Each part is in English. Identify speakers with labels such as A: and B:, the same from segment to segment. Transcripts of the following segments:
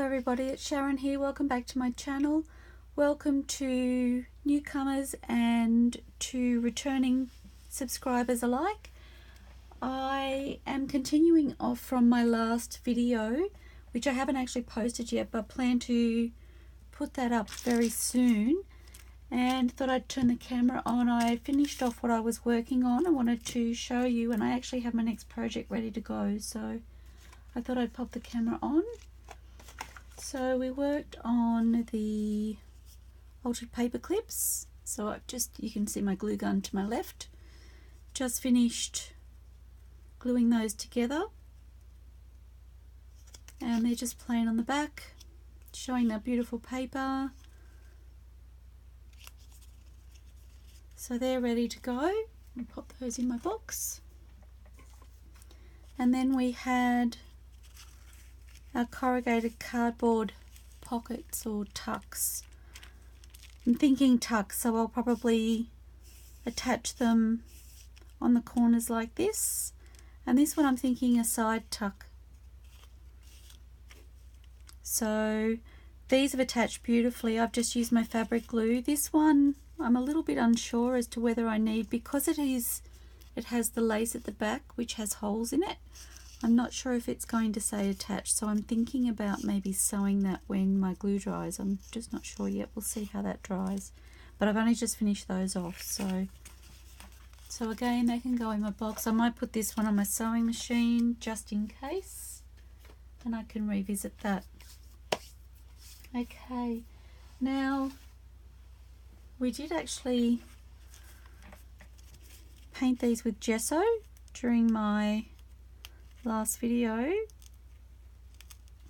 A: everybody, it's Sharon here. Welcome back to my channel. Welcome to newcomers and to returning subscribers alike. I am continuing off from my last video, which I haven't actually posted yet, but plan to put that up very soon, and thought I'd turn the camera on. I finished off what I was working on. I wanted to show you, and I actually have my next project ready to go, so I thought I'd pop the camera on. So we worked on the altered paper clips. So I've you can see my glue gun to my left. Just finished gluing those together. And they're just plain on the back, showing that beautiful paper. So they're ready to go. I'll pop those in my box. And then we had our corrugated cardboard pockets or tucks. I'm thinking tucks, so I'll probably attach them on the corners like this. And this one I'm thinking a side tuck. So these have attached beautifully. I've just used my fabric glue. This one I'm a little bit unsure as to whether I need, because it has the lace at the back which has holes in it. I'm not sure if it's going to say attached, so I'm thinking about maybe sewing that when my glue dries. I'm just not sure yet. We'll see how that dries. But I've only just finished those off, so again, they can go in my box. I might put this one on my sewing machine just in case, and I can revisit that. Okay, now we did actually paint these with gesso during my last video.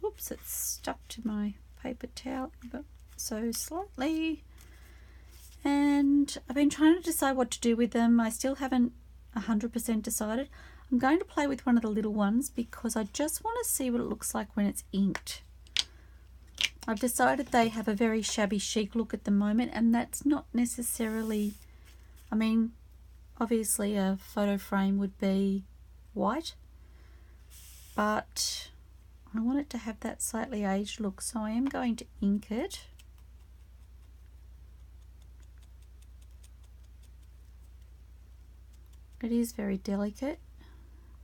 A: Oops, it's stuck to my paper towel, but so slightly. And I've been trying to decide what to do with them. I still haven't 100% decided. I'm going to play with one of the little ones because I just want to see what it looks like when it's inked. I've decided they have a very shabby chic look at the moment, and that's not necessarily, I mean, obviously a photo frame would be white, but I want it to have that slightly aged look, so I am going to ink it. It is very delicate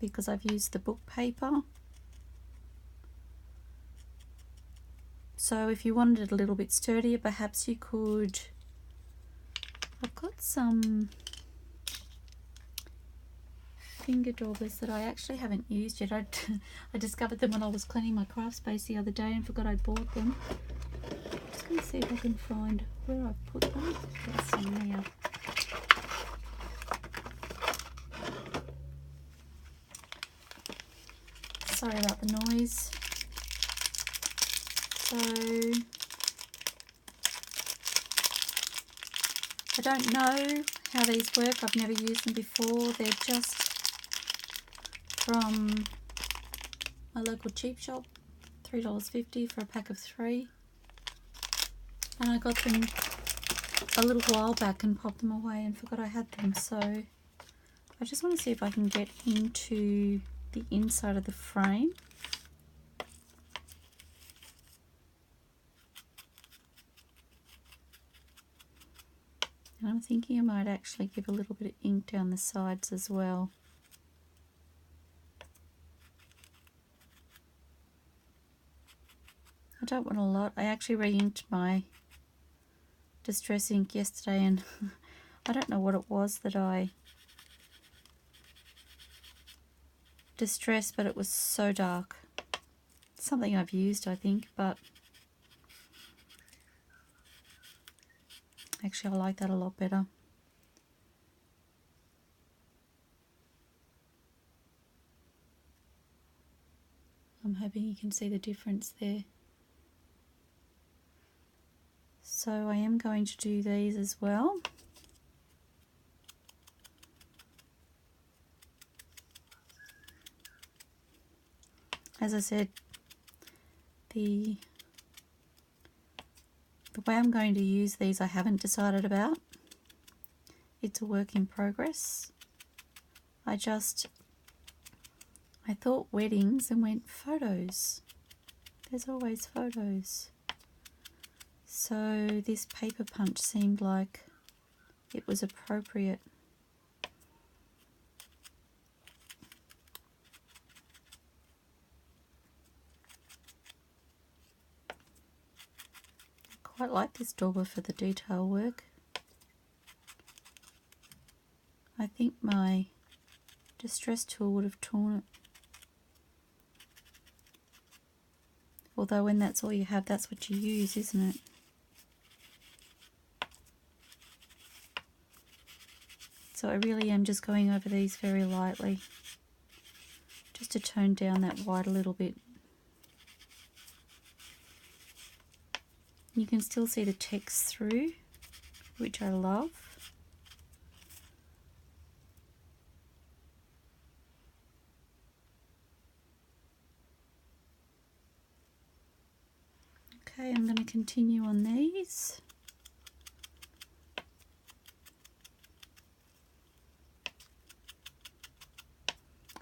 A: because I've used the book paper. So if you wanted it a little bit sturdier, perhaps you could, I've got some finger daubers that I actually haven't used yet. I discovered them when I was cleaning my craft space the other day and forgot I bought them. I'm just going to see if I can find where I've put them. There's some there. Sorry about the noise. So I don't know how these work. I've never used them before. They're just from my local cheap shop, $3.50 for a pack of 3. And I got them a little while back and popped them away and forgot I had them. So I just want to see if I can get into the inside of the frame. And I'm thinking I might actually give a little bit of ink down the sides as well. I don't want a lot. I actually re-inked my distress ink yesterday, and I don't know what it was that I distressed, but it was so dark. It's something I've used, I think, but actually I like that a lot better. I'm hoping you can see the difference there. So I am going to do these as well. As I said, the way I'm going to use these I haven't decided about. It's a work in progress. I thought weddings and went photos. There's always photos. So this paper punch seemed like it was appropriate. I quite like this dauber for the detail work. I think my distress tool would have torn it. Although when that's all you have, that's what you use, isn't it? So I really am just going over these very lightly, just to tone down that white a little bit. You can still see the text through, which I love. Okay, I'm going to continue on these.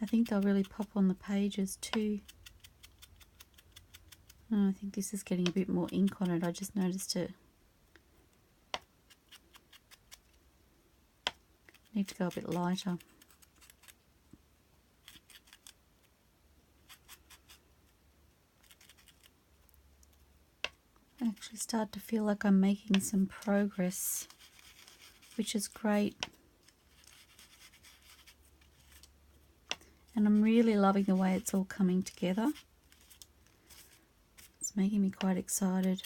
A: I think they'll really pop on the pages too. Oh, I think this is getting a bit more ink on it. I just noticed it. Need to go a bit lighter. I actually start to feel like I'm making some progress, which is great. And I'm really loving the way it's all coming together. It's making me quite excited.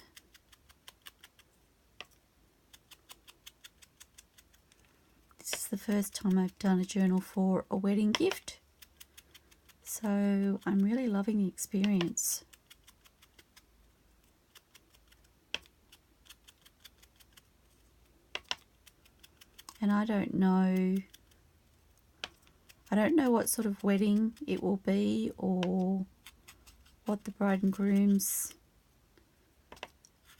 A: This is the first time I've done a journal for a wedding gift, so I'm really loving the experience. And I don't know what sort of wedding it will be or what the bride and groom's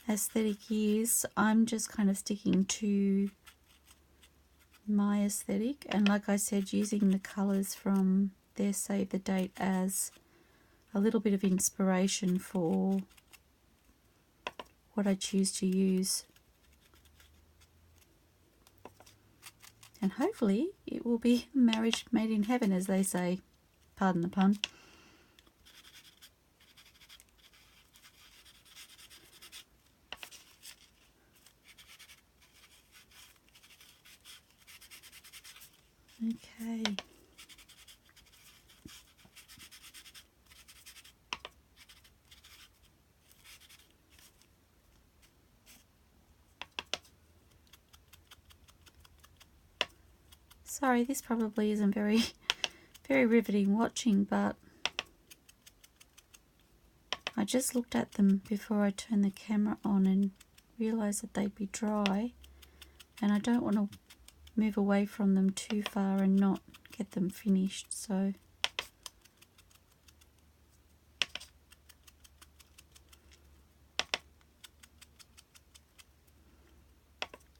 A: aesthetic is. I'm just kind of sticking to my aesthetic, and like I said, using the colours from their save the date as a little bit of inspiration for what I choose to use. And hopefully it will be a marriage made in heaven, as they say. Pardon the pun. Okay. Sorry, this probably isn't very riveting watching, but I just looked at them before I turned the camera on and realised that they'd be dry, and I don't want to move away from them too far and not get them finished, so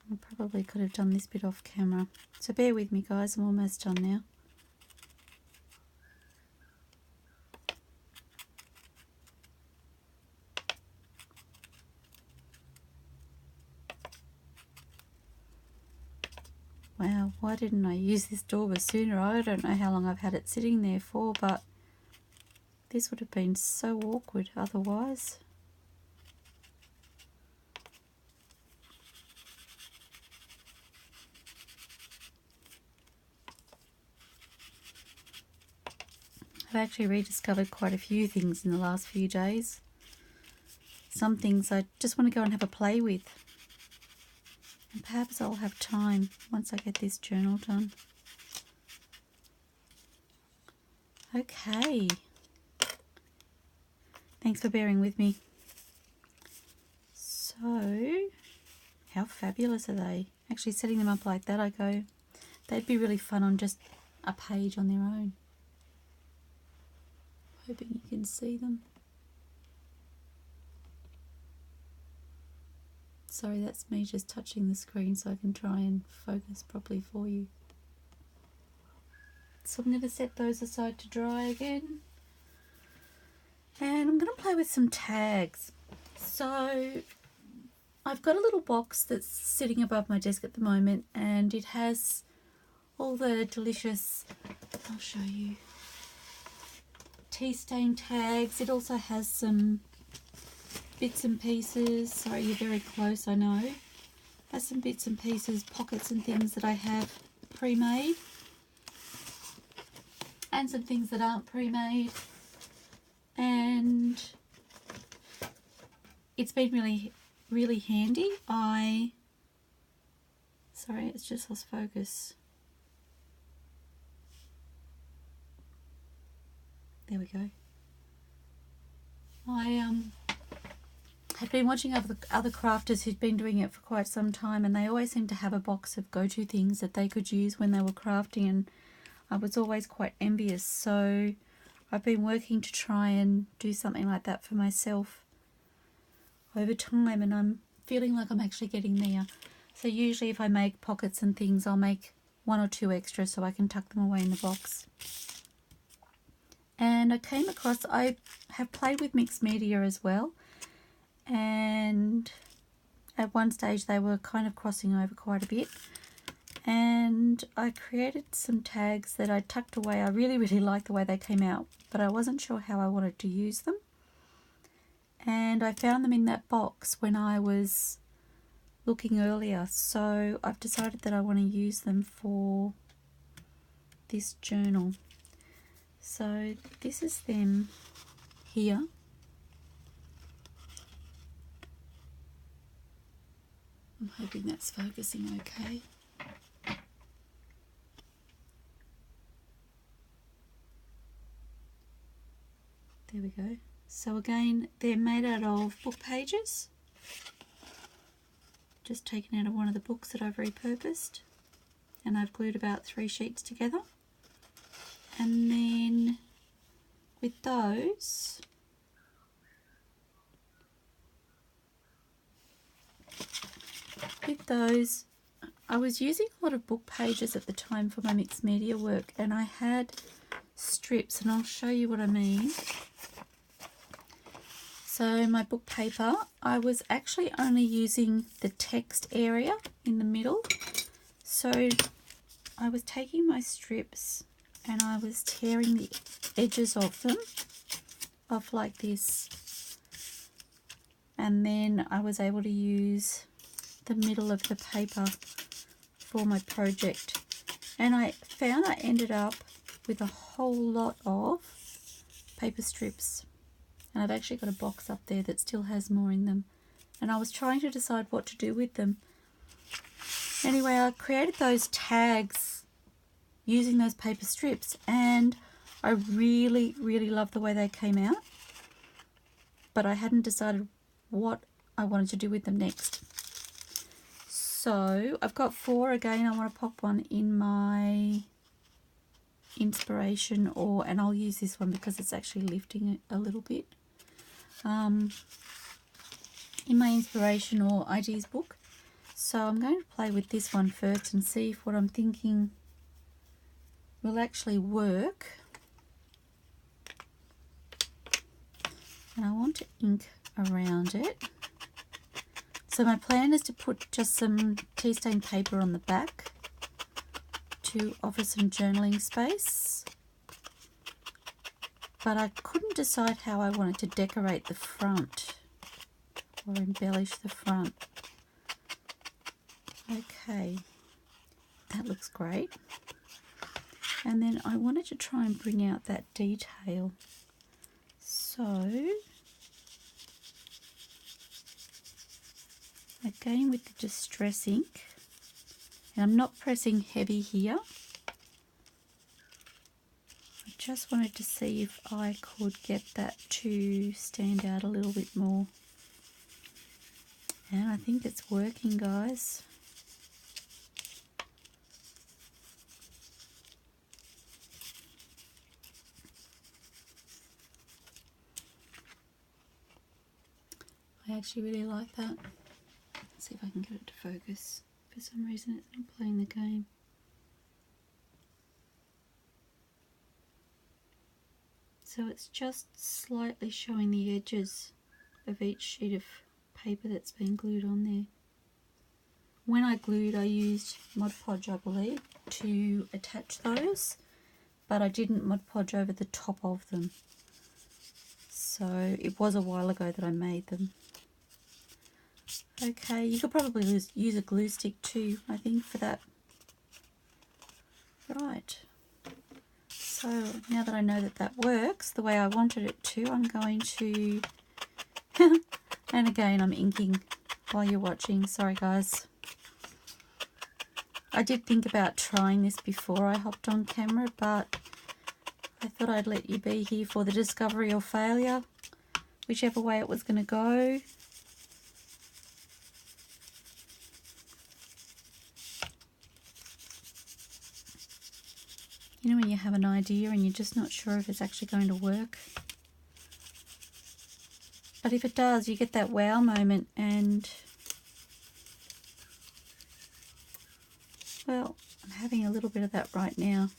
A: I probably could have done this bit off camera. So bear with me guys, I'm almost done now. Wow, why didn't I use this dauber sooner? I don't know how long I've had it sitting there for, but this would have been so awkward otherwise. I've actually rediscovered quite a few things in the last few days. Some things I just want to go and have a play with. And perhaps I'll have time once I get this journal done. Okay. Thanks for bearing with me. So, how fabulous are they? Actually setting them up like that, I go, they'd be really fun on just a page on their own. Hoping you can see them. Sorry, that's me just touching the screen so I can try and focus properly for you. So I'm going to set those aside to dry again. And I'm going to play with some tags. So I've got a little box that's sitting above my desk at the moment, and it has all the delicious, I'll show you, tea stain tags. It also has some bits and pieces. Sorry, you're very close, I know. Has some bits and pieces, pockets and things that I have pre-made, and some things that aren't pre-made. And it's been really handy. Sorry, it's just lost focus. There we go. I have been watching other crafters who've been doing it for quite some time, and they always seem to have a box of go-to things that they could use when they were crafting, and I was always quite envious. So I've been working to try and do something like that for myself over time, and I'm feeling like I'm actually getting there. So usually if I make pockets and things, I'll make 1 or 2 extra so I can tuck them away in the box. And I came across, I have played with mixed media as well, and at one stage they were kind of crossing over quite a bit, and I created some tags that I tucked away. I really liked the way they came out, but I wasn't sure how I wanted to use them, and I found them in that box when I was looking earlier, so I've decided that I want to use them for this journal. So this is them here. I'm hoping that's focusing okay. There we go. So again, they're made out of book pages, just taken out of one of the books that I've repurposed, and I've glued about 3 sheets together. And then with those, I was using a lot of book pages at the time for my mixed media work, and I had strips, and I'll show you what I mean. So my book paper, I was actually only using the text area in the middle. So I was taking my strips and I was tearing the edges of them off like this, and then I was able to use the middle of the paper for my project, and I found I ended up with a whole lot of paper strips, and I've actually got a box up there that still has more in them, and I was trying to decide what to do with them. Anyway, I created those tags using those paper strips, and I really love the way they came out, but I hadn't decided what I wanted to do with them next. So I've got 4 again. I want to pop one in my inspiration, and I'll use this one because it's actually lifting it a little bit, in my inspiration or ideas book. So I'm going to play with this one first and see if what I'm thinking will actually work. And I want to ink around it. So my plan is to put just some tea stain paper on the back to offer some journaling space, but I couldn't decide how I wanted to decorate the front or embellish the front. Okay, that looks great. And then I wanted to try and bring out that detail. So again with the distress ink, and I'm not pressing heavy here. I just wanted to see if I could get that to stand out a little bit more. And I think it's working, guys. I actually really like that. Let's see if I can get it to focus. For some reason it's not playing the game. So it's just slightly showing the edges of each sheet of paper that's been glued on there. When I glued, I used Mod Podge, I believe, to attach those, but I didn't Mod Podge over the top of them. So it was a while ago that I made them. Okay, you could probably use a glue stick too, I think, for that. Right. So now that I know that that works the way I wanted it to, I'm going to... and again, I'm inking while you're watching. Sorry, guys. I did think about trying this before I hopped on camera, but I thought I'd let you be here for the discovery or failure, whichever way it was going to go. You know when you have an idea and you're just not sure if it's actually going to work? But if it does, you get that wow moment, and well, I'm having a little bit of that right now.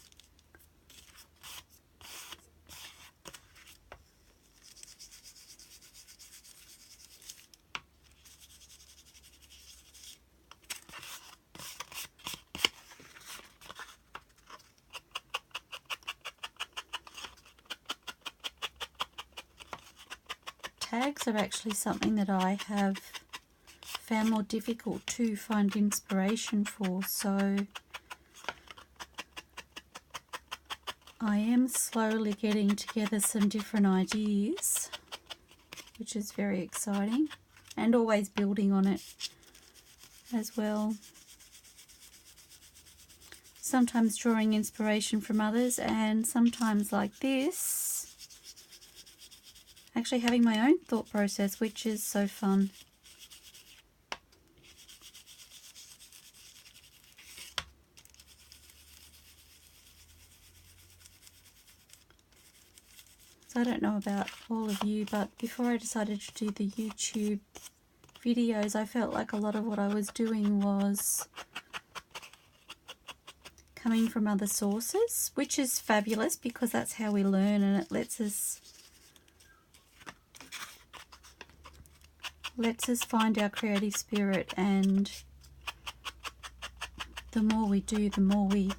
A: Tags are actually something that I have found more difficult to find inspiration for, so I am slowly getting together some different ideas, which is very exciting, and always building on it as well. Sometimes drawing inspiration from others, and sometimes like this, actually having my own thought process, which is so fun. So I don't know about all of you, but before I decided to do the YouTube videos, I felt like a lot of what I was doing was coming from other sources, which is fabulous because that's how we learn, and it lets us find our creative spirit, and the more we do, the more we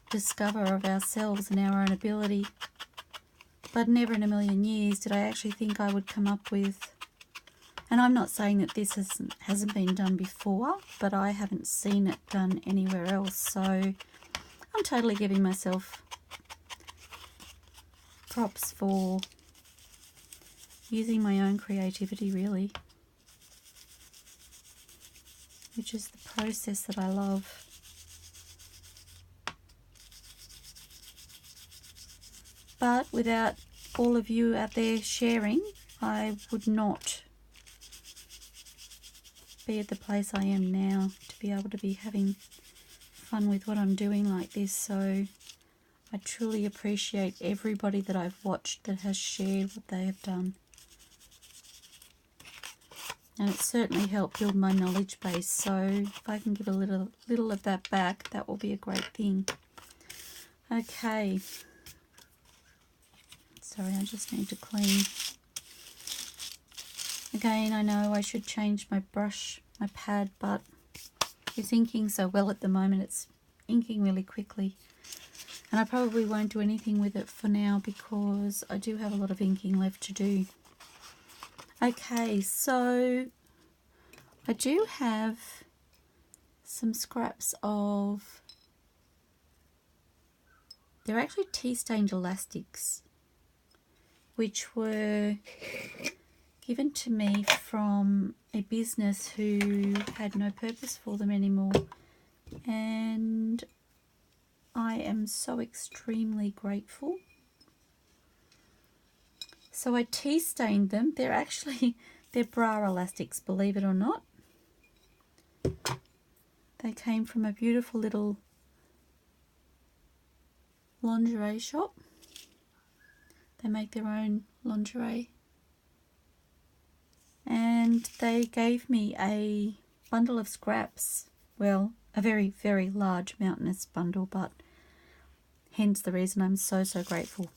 A: discover of ourselves and our own ability. But never in a million years did I actually think I would come up with, and I'm not saying that this hasn't been done before, but I haven't seen it done anywhere else, so I'm totally giving myself props for using my own creativity, really, which is the process that I love. But without all of you out there sharing, I would not be at the place I am now to be able to be having fun with what I'm doing like this. So I truly appreciate everybody that I've watched that has shared what they have done. And it's certainly helped build my knowledge base, so if I can give a little of that back, that will be a great thing. Okay. Sorry, I just need to clean. Again, I know I should change my brush, my pad, but it's inking so well at the moment. It's inking really quickly. And I probably won't do anything with it for now because I do have a lot of inking left to do. Okay, so I do have some scraps of, they're actually tea-stained elastics, which were given to me from a business who had no purpose for them anymore, and I am so extremely grateful. So I tea stained them. They're bra elastics, believe it or not. They came from a beautiful little lingerie shop. They make their own lingerie. And they gave me a bundle of scraps. Well, a very, very large mountainous bundle, but hence the reason I'm so, so grateful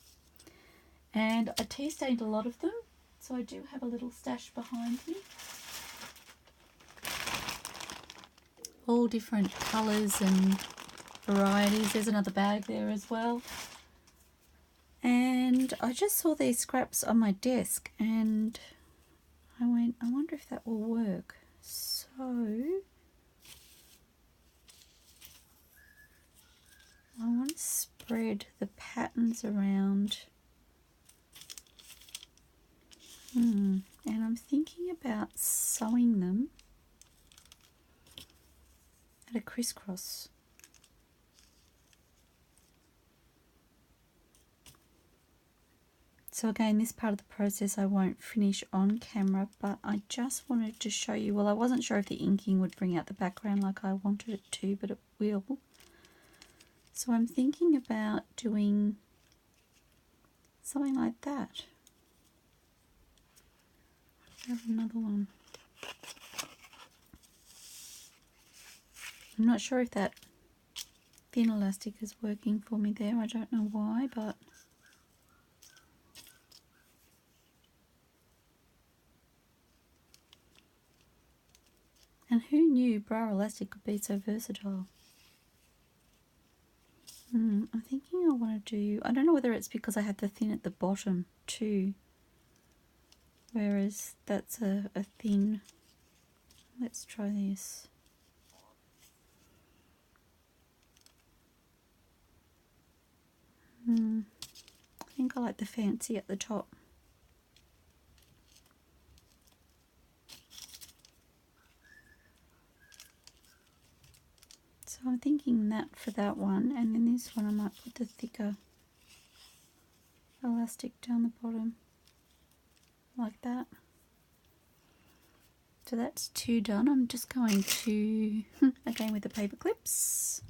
A: And I tea stained a lot of them, so I do have a little stash behind me. All different colours and varieties. There's another bag there as well. And I just saw these scraps on my desk and I went, I wonder if that will work. So I want to spread the patterns around. And I'm thinking about sewing them at a crisscross. So again, this part of the process I won't finish on camera, but I just wanted to show you, well, I wasn't sure if the inking would bring out the background like I wanted it to, but it will. So I'm thinking about doing something like that. I have another one. I'm not sure if that thin elastic is working for me there. I don't know why, but and who knew bra elastic could be so versatile? I'm thinking I want to do, I don't know whether it's because I have the thin at the bottom too, whereas that's a thin. Let's try this. I think I like the fancy at the top. So I'm thinking that for that one, and then this one I might put the thicker elastic down the bottom like that. So that's two done. I'm just going to, again with the paper clips.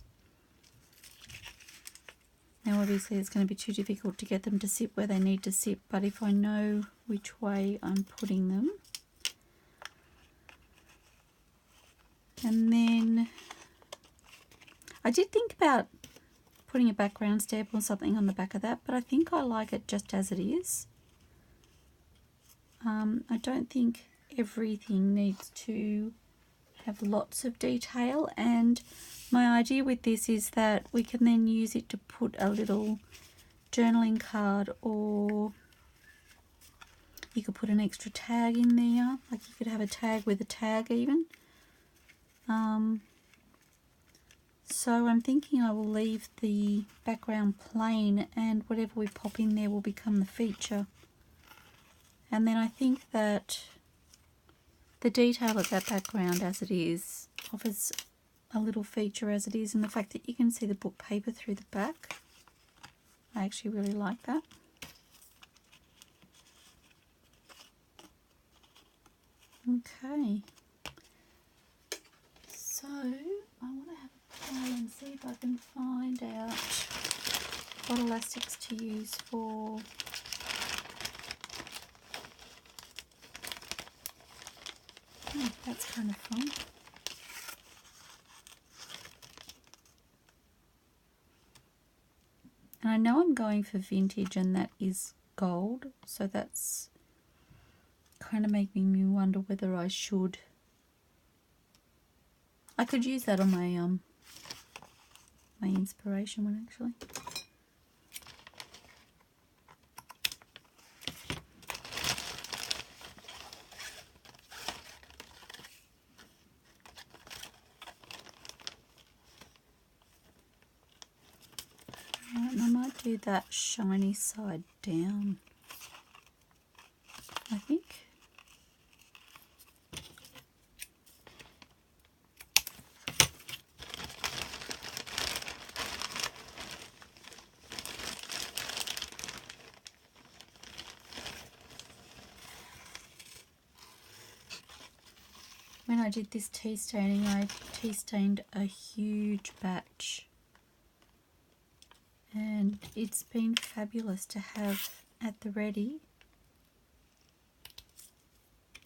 A: Now obviously it's going to be too difficult to get them to sit where they need to sit, but if I know which way I'm putting them. And then I did think about putting a background stamp or something on the back of that, but I think I like it just as it is. I don't think everything needs to have lots of detail, and my idea with this is that we can then use it to put a little journaling card, or you could put an extra tag in there, like you could have a tag with a tag even. So I'm thinking I will leave the background plain and whatever we pop in there will become the feature. And then I think that the detail of that background as it is offers a little feature as it is, and the fact that you can see the book paper through the back, I actually really like that. Okay, so I want to have a play and see if I can find out what elastics to use for that's kind of fun. And I know I'm going for vintage, and that is gold, so that's kind of making me wonder whether I should. I could use that on my my inspiration one actually. I might do that shiny side down, I think. When I did this tea staining, I tea stained a huge batch, and it's been fabulous to have at the ready.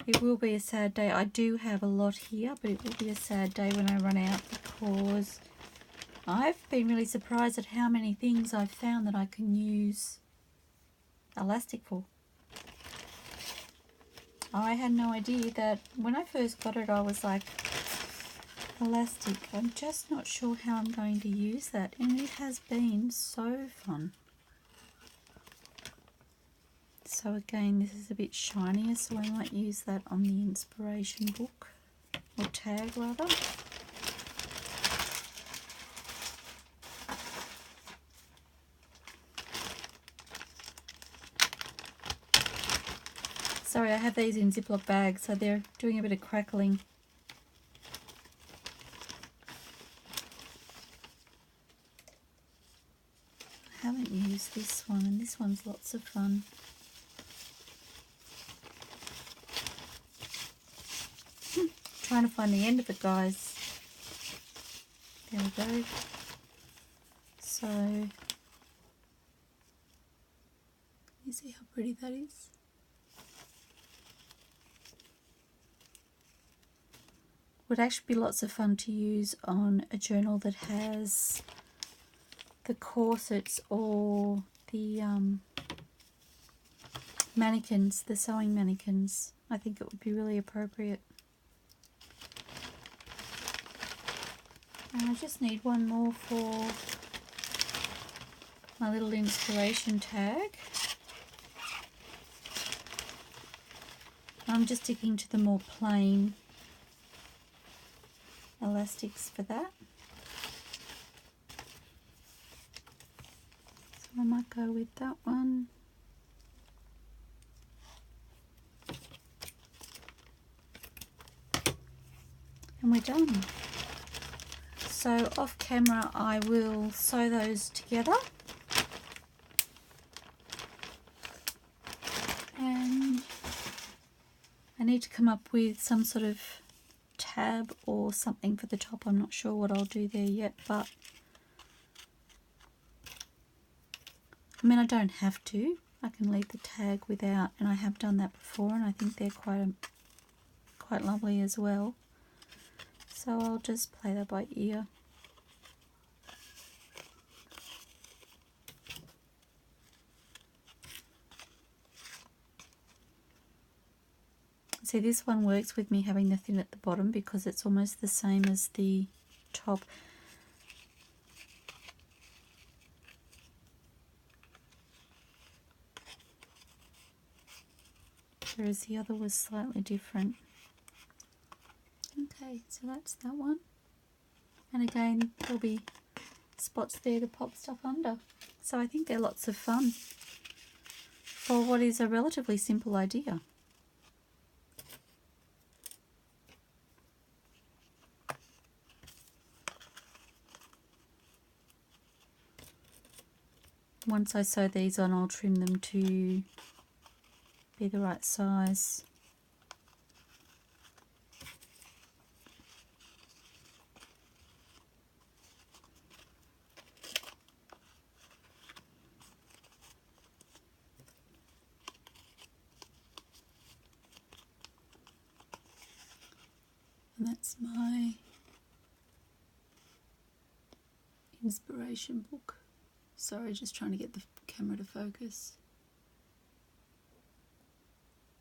A: It will be a sad day. I do have a lot here, but it will be a sad day when I run out, because I've been really surprised at how many things I've found that I can use elastic for. I had no idea that when I first got it I was like, elastic, I'm just not sure how I'm going to use that, and it has been so fun. So again, this is a bit shinier, so I might use that on the inspiration book, or tag rather. Sorry, I have these in Ziploc bags, so they're doing a bit of crackling. I haven't used this one, and this one's lots of fun. Trying to find the end of it, guys. There we go. So, you see how pretty that is? Would actually be lots of fun to use on a journal that has the corsets or the mannequins, the sewing mannequins. I think it would be really appropriate. And I just need one more for my little inspiration tag. I'm just sticking to the more plain elastics for that. So I might go with that one. And we're done. So off camera I will sew those together. And I need to come up with some sort of tab or something for the top. I'm not sure what I'll do there yet, but I mean, I don't have to. I can leave the tag without, and I have done that before, and I think they're quite lovely as well. So I'll just play that by ear. See, this one works with me having the thin at the bottom because it's almost the same as the top. Whereas the other was slightly different. Okay, so that's that one. And again, there'll be spots there to pop stuff under. So I think they're lots of fun for what is a relatively simple idea. Once I sew these on, I'll trim them to be the right size. And that's my inspiration book. Sorry, just trying to get the camera to focus.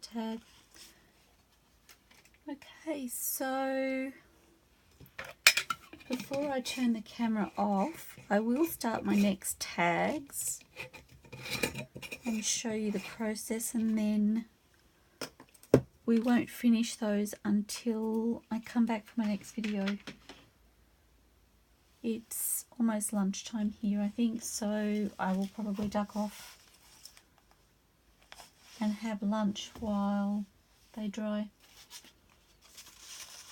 A: Tag. Okay, so before I turn the camera off, I will start my next tags and show you the process, and then we won't finish those until I come back for my next video. It's almost lunchtime here, I think, so I will probably duck off and have lunch while they dry.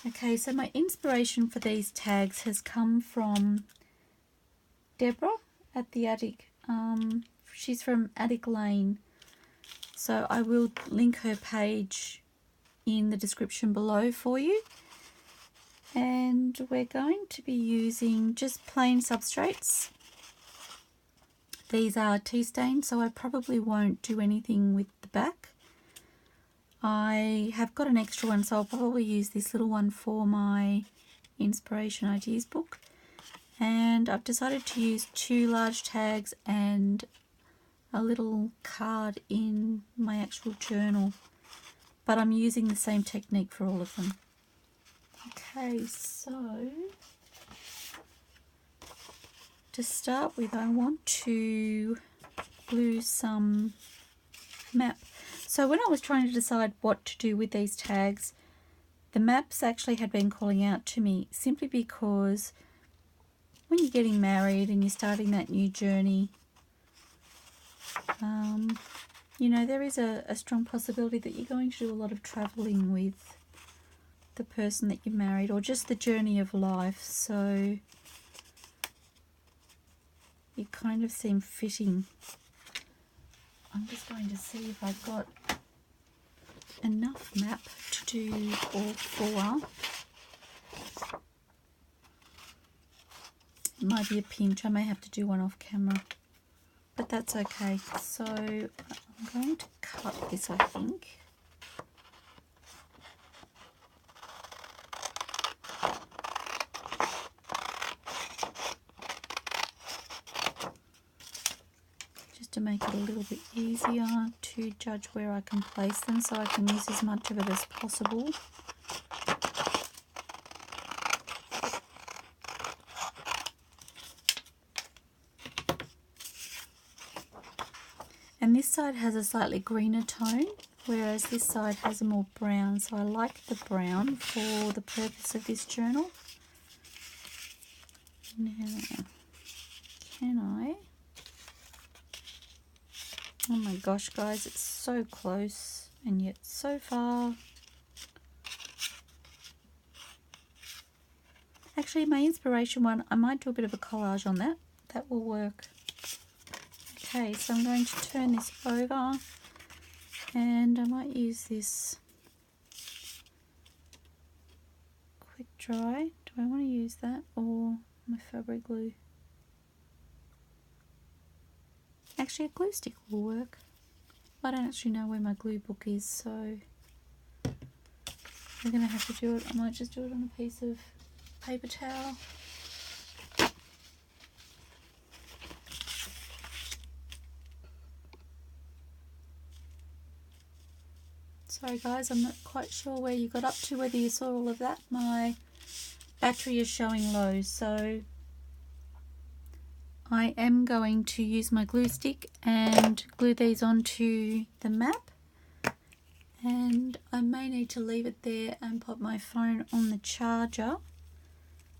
A: Okay, so my inspiration for these tags has come from Deborah at the Attic. She's from Attic Lane, so I will link her page in the description below for you. And we're going to be using just plain substrates. These are tea stains, so I probably won't do anything with the back. I have got an extra one, so I'll probably use this little one for my inspiration ideas book. And I've decided to use 2 large tags and a little card in my actual journal, but I'm using the same technique for all of them. Okay, so to start with, I want to glue some map. So when I was trying to decide what to do with these tags, the maps actually had been calling out to me, simply because when you're getting married and you're starting that new journey, you know, there is a strong possibility that you're going to do a lot of traveling with the person that you married, or just the journey of life. So it kind of seemed fitting. I'm just going to see if I've got enough map to do all four. It might be a pinch. I may have to do one off camera, but that's okay. So I'm going to cut this, I think. Just to make it a little bit easier to judge where I can place them, so I can use as much of it as possible. And this side has a slightly greener tone, whereas this side has a more brown. So I like the brown for the purpose of this journal. Now, can I? Oh my gosh, guys, it's so close and yet so far. Actually, my inspiration one, I might do a bit of a collage on that. That will work. Okay, so I'm going to turn this over, and I might use this quick dry. Do I want to use that or my fabric glue? Actually, a glue stick will work. I don't actually know where my glue book is, so I'm going to have to do it. I might just do it on a piece of paper towel. Sorry guys, I'm not quite sure where you got up to, whether you saw all of that. My battery is showing low, so I am going to use my glue stick and glue these onto the map. And I may need to leave it there and put my phone on the charger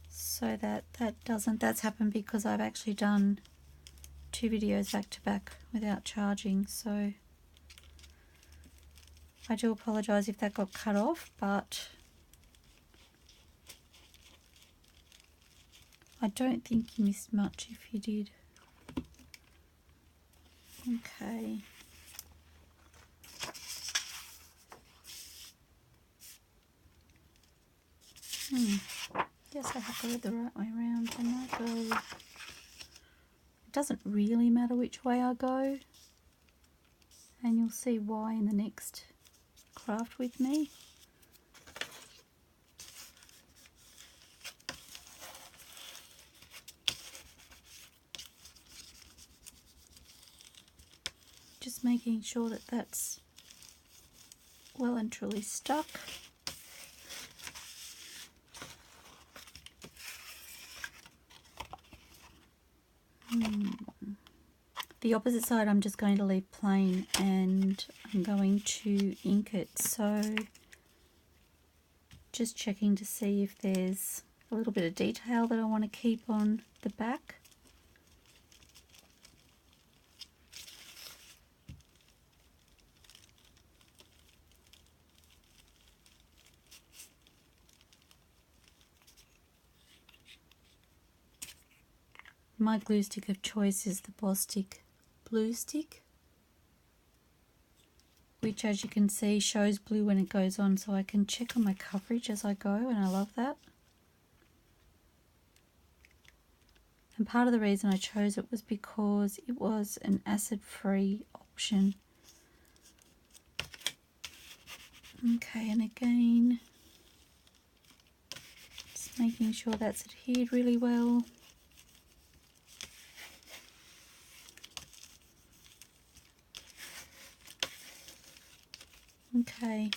A: so that that's happened because I've actually done 2 videos back to back without charging, so I do apologise if that got cut off, but I don't think you missed much if you did. Okay. Guess I have to go the right way around. I might go. It doesn't really matter which way I go, and you'll see why in the next craft with me. Just making sure that that's well and truly stuck. The opposite side I'm just going to leave plain, and I'm going to ink it, so just checking to see if there's a little bit of detail that I want to keep on the back. My glue stick of choice is the Bostik Blue Stick, which, as you can see, shows blue when it goes on, so I can check on my coverage as I go, and I love that. And part of the reason I chose it was because it was an acid-free option. Okay, and again, just making sure that's adhered really well. Okay,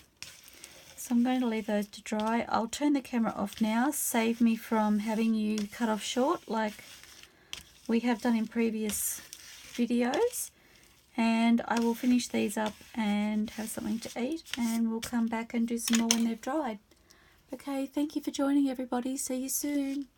A: so I'm going to leave those to dry. I'll turn the camera off now, save me from having you cut off short like we have done in previous videos, and I will finish these up and have something to eat, and we'll come back and do some more when they've dried. Okay, thank you for joining everybody. See you soon.